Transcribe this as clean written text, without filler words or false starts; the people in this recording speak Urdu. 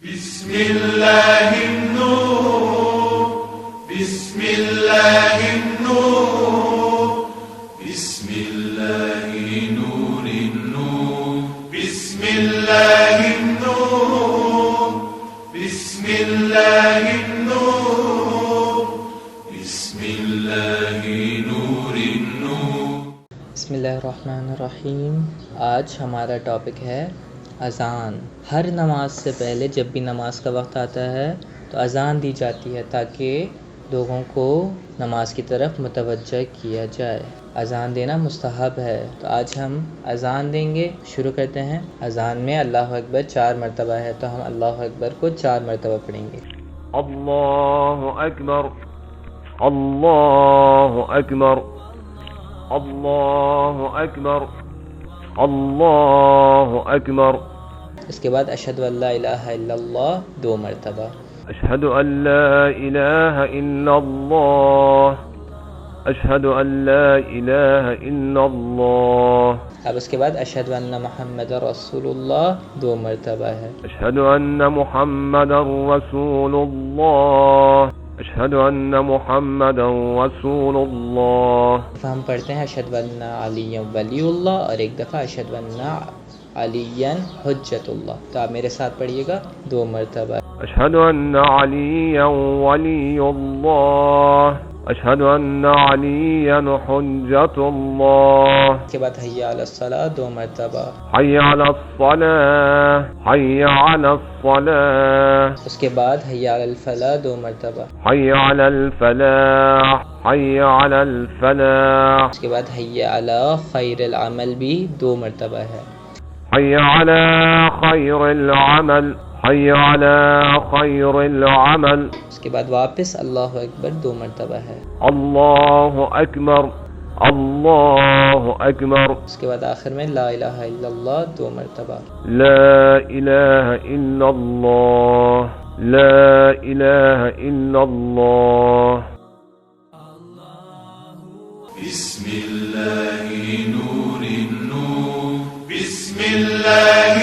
بسم الله النور بسم الله النور بسم الله نور النور بسم الله النور بسم الله النور بسم الله نور النور بسم اللہ الرحمن الرحیم۔ آج ہمارا ٹاپک ہے اذان۔ ہر نماز سے پہلے جب بھی نماز کا وقت آتا ہے تو اذان دی جاتی ہے تاکہ لوگوں کو نماز کی طرف متوجہ کیا جائے۔ اذان دینا مستحب ہے، تو آج ہم اذان دیں گے۔ شروع کرتے ہیں۔ اذان میں اللہ اکبر 4 مرتبہ ہے، تو ہم اللہ اکبر کو 4 مرتبہ پڑھیں گے۔ اللہ اکبر اللہ اکبر اللہ اکبر اللہ اکبر۔ اس کے بعد اشہد ان لا الہ الا اللہ 2 مرتبہ۔ اشہد ان لا الہ الا اللہ اشہد ان لا الہ الا اللہ۔ اب اس کے بعد اشہد ان محمد رسول اللہ 2 مرتبہ ہے۔ اشہد ان محمد رسول اللہ اشہد ان محمد رسول اللہ۔ ہم پڑھتے ہیں اشہد ان علی ولی اللہ، اور ایک دفعہ اشہد ان علی حجت اللہ۔ تو آپ میرے ساتھ پڑھیے گا 2 مرتبہ۔ اشہد ان علی ولی اللہ اشہد ان علی حجت اللہ۔ اس کے بعد حی علی الصلاۃ 2 مرتبہ۔ حی علی الصلاۃ حی علی الصلاۃ۔ اس کے بعد حی علی الفلاح 2 مرتبہ۔ حی علی الفلاح حی علی الفلاح۔ اس کے بعد حی علی خیر العمل بھی 2 مرتبہ ہے۔ حی علی خیر العمل حی علی خیر العمل۔ اس کے بعد واپس اللہ اکبر 2 مرتبہ ہے۔ اللہ اکبر اللہ اکبر۔ اس کے بعد آخر میں لا الہ الا اللہ 2 مرتبہ۔ لا الہ الا اللہ لا الہ الا اللہ۔ بسم الله نور النور بسم الله